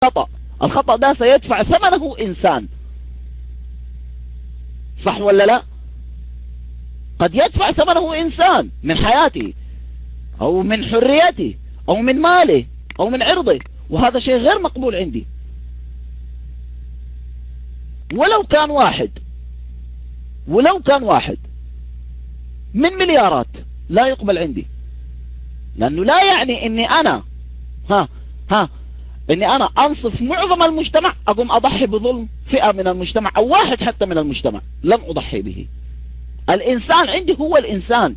خطأ، الخطأ ده سيدفع ثمنه إنسان، صح ولا لا؟ قد يدفع ثمنه إنسان من حياته أو من حريته أو من ماله أو من عرضه، وهذا شيء غير مقبول عندي. ولو كان واحد، ولو كان واحد من مليارات، لا يقبل عندي، لأنه لا يعني أني أنا ها ها أني أنا أنصف معظم المجتمع، أقوم أضحي بظلم فئة من المجتمع أو واحد حتى من المجتمع، لن أضحي به. الإنسان عندي هو الإنسان،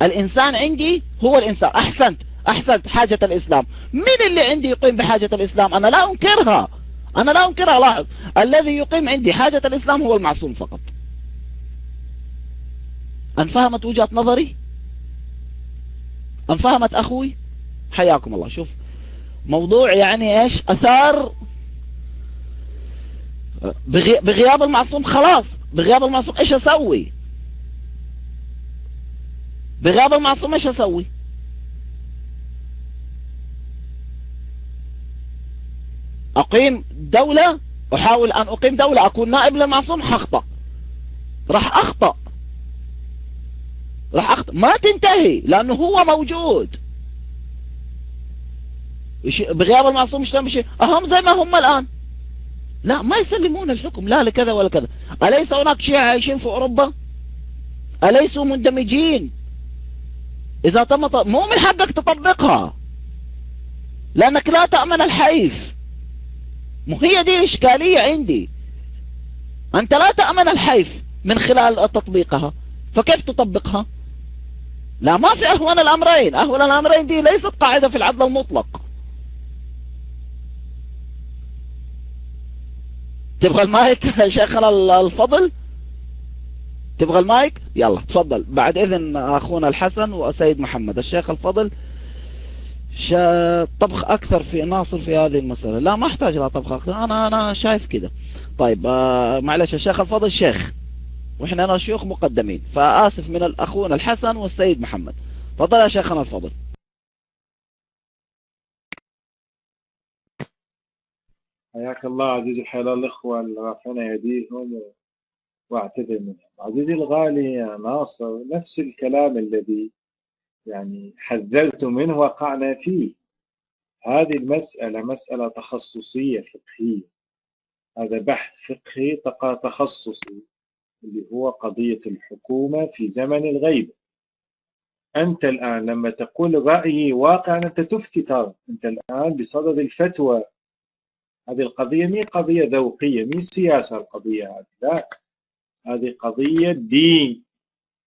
الإنسان عندي هو الإنسان. أحسنت، أحسنت. حاجة الإسلام، من اللي عندي يقيم بحاجة الإسلام؟ أنا لا أنكرها، أنا لا أنكرها. لاحظ، الذي يقيم عندي حاجة الإسلام هو المعصوم فقط. أنفهمت وجهة نظري؟ أنفهمت أخوي؟ حياكم الله. شوف، موضوع يعني إيش أثار بغياب المعصوم. خلاص، بغياب المعصوم إيش أسوي؟ بغياب المعصوم إيش أسوي؟ أقيم دولة، أحاول أن أقيم دولة، أكون نائب للمعصوم، حخطأ، راح أخطأ، راح أخطأ، ما تنتهي لأنه هو موجود. بغياب المعصوم يشتغل بشيء أهم زي ما هم الآن. لا، ما يسلمون الحكم لا لكذا ولا كذا. أليس هناك شيعة عايشين في أوروبا؟ أليسوا مندمجين؟ إذا تم مو من حقك تطبقها، لأنك لا تأمن الحيف. مو هي دي الإشكالية عندي، أنت لا تأمن الحيف من خلال تطبيقها، فكيف تطبقها؟ لا، ما في أهون الأمرين. أهون الأمرين دي ليست قاعدة في العدل المطلق. تبغى المايك يا شيخنا الفضل؟ تبغى المايك؟ يلا تفضل، بعد إذن أخونا الحسن وسيد محمد. الشيخ الفضل طبخ أكثر في ناصر في هذه المسألة. لا، ما أحتاج لا طبخ أكثر، أنا شايف كده. طيب معلش، الشيخ الفضل شيخ، وإحنا أنا شيوخ مقدمين، فآسف من الأخونا الحسن والسيد محمد. تفضل يا شيخنا الفضل. حياك الله عزيزي الحلال، الإخوة اللي رافعين أيديهم وأعتذر منهم. عزيزي الغالي يا ناصر، نفس الكلام الذي يعني حذرت منه وقعنا فيه. هذه المسألة مسألة تخصصية فقهية، هذا بحث فقهي تخصصي، اللي هو قضية الحكومة في زمن الغيبة. أنت الآن لما تقول رأيي واقعا أنت تفتي، ترى أنت الآن بصدد الفتوى. هذه القضية مي قضية ذوقية، مي سياسة القضية هذه، لا، هذه قضية دين،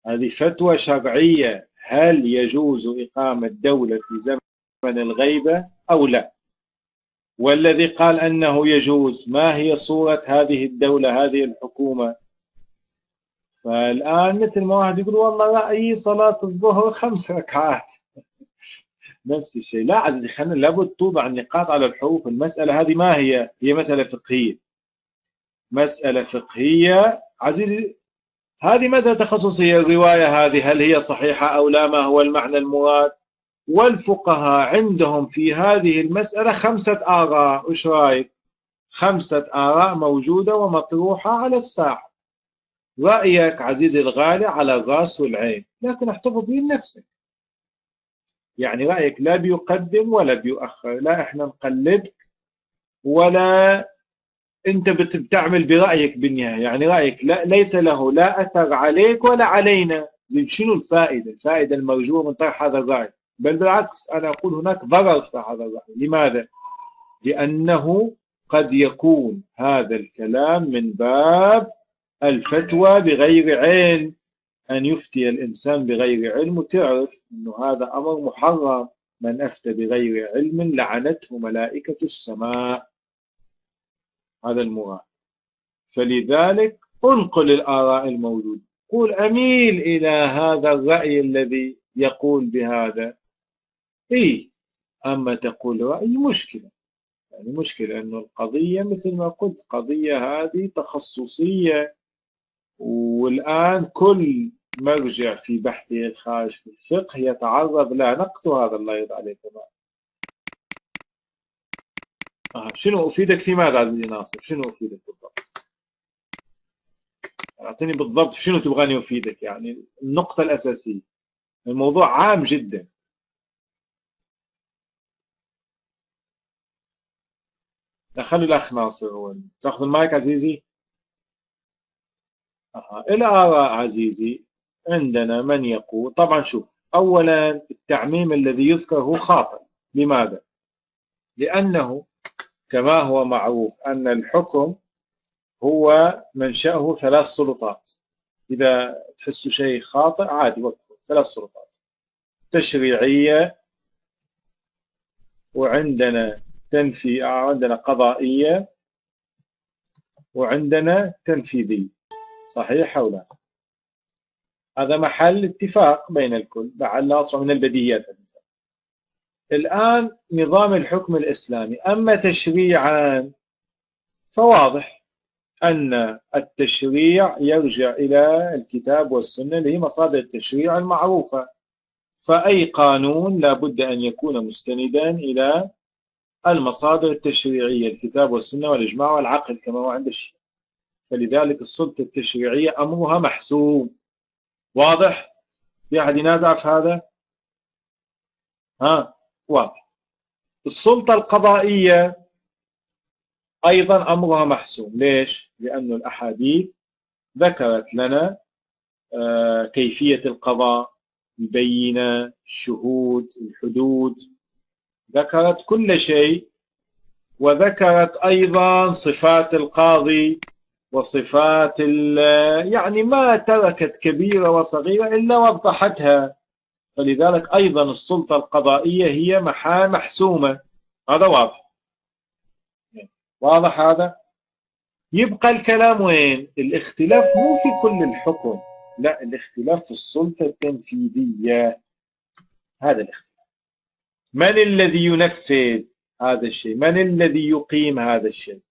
هذه فتوى شرعية. هل يجوز إقامة دولة في زمن الغيبة أو لا؟ والذي قال أنه يجوز، ما هي صورة هذه الدولة، هذه الحكومة؟ فالآن مثل ما واحد يقول والله رأيي صلاة الظهر 5 ركعات، نفس الشيء. لا عزيزي، خلينا لابد توضع النقاط على الحروف. المسألة هذه ما هي مسألة فقهية، مسألة فقهية عزيزي. هذه مسألة تخصصية. الرواية هذه هل هي صحيحة أو لا؟ ما هو المعنى المراد؟ والفقهاء عندهم في هذه المسألة 5 آراء. وش رأيك؟ 5 آراء موجودة ومطروحة على الساحة. رأيك عزيزي الغالي على الرأس والعين، لكن احتفظ به لنفسك. يعني رأيك لا بيقدم ولا بيؤخر، لا احنا نقلدك ولا انت بتعمل برأيك بالنهاية. يعني رأيك لا، ليس له لا أثر عليك ولا علينا. زين، شنو الفائدة؟ الفائدة المرجوة من طرح هذا الرأي، بل بالعكس أنا أقول هناك ضرر في هذا الرأي. لماذا؟ لأنه قد يكون هذا الكلام من باب الفتوى بغير علم، أن يفتي الإنسان بغير علم، وتعرف أنه هذا أمر محرم. من أفتى بغير علم لعنته ملائكة السماء، هذا المراد. فلذلك انقل الآراء الموجودة، قول أميل إلى هذا الرأي الذي يقول بهذا. أما تقول رأي مشكلة، يعني مشكلة أنه القضية مثل ما قلت قضية هذه تخصصية، والآن كل مرجع في بحثه الخارج في الفقه يتعرض لا نقد هذا. الله يرضى عليك. شنو أفيدك في ماذا عزيزي ناصر؟ شنو أفيدك بالضبط؟ أعطيني بالضبط شنو تبغاني أفيدك، يعني النقطة الأساسية. الموضوع عام جدا. خلي الأخ ناصر هو تأخذ المايك عزيزي. الآراء عزيزي، عندنا من يقول طبعا شوف، أولا التعميم الذي يذكر هو خاطئ. لماذا؟ لأنه كما هو معروف أن الحكم هو منشأه ثلاث سلطات. إذا تحسوا شيء خاطئ عادي وقفوا. ثلاث سلطات: تشريعية، وعندنا عندنا قضائية، وعندنا تنفيذية. صحيح أو لا؟ هذا محل اتفاق بين الكل، لعل أصلا من البديهيات. الآن نظام الحكم الإسلامي، أما تشريعا فواضح أن التشريع يرجع إلى الكتاب والسنة اللي هي مصادر التشريع المعروفة. فأي قانون لا بد أن يكون مستندا إلى المصادر التشريعية، الكتاب والسنة والإجماع والعقل كما هو عند الشيعة. فلذلك السلطة التشريعية أمرها محسوب. واضح؟ في أحد ينازع في هذا؟ واضح. السلطة القضائية أيضا أمرها محسوم. ليش؟ لأن الأحاديث ذكرت لنا كيفية القضاء، البينة، الشهود، الحدود، ذكرت كل شيء. وذكرت أيضا صفات القاضي وصفات يعني ما تركت كبيرة وصغيرة إلا وضحتها. فلذلك أيضا السلطة القضائية هي محسومة. هذا واضح. واضح هذا؟ يبقى الكلام وين؟ الاختلاف مو في كل الحكم، لا، الاختلاف في السلطة التنفيذية. هذا الاختلاف. من الذي ينفذ هذا الشيء؟ من الذي يقيم هذا الشيء؟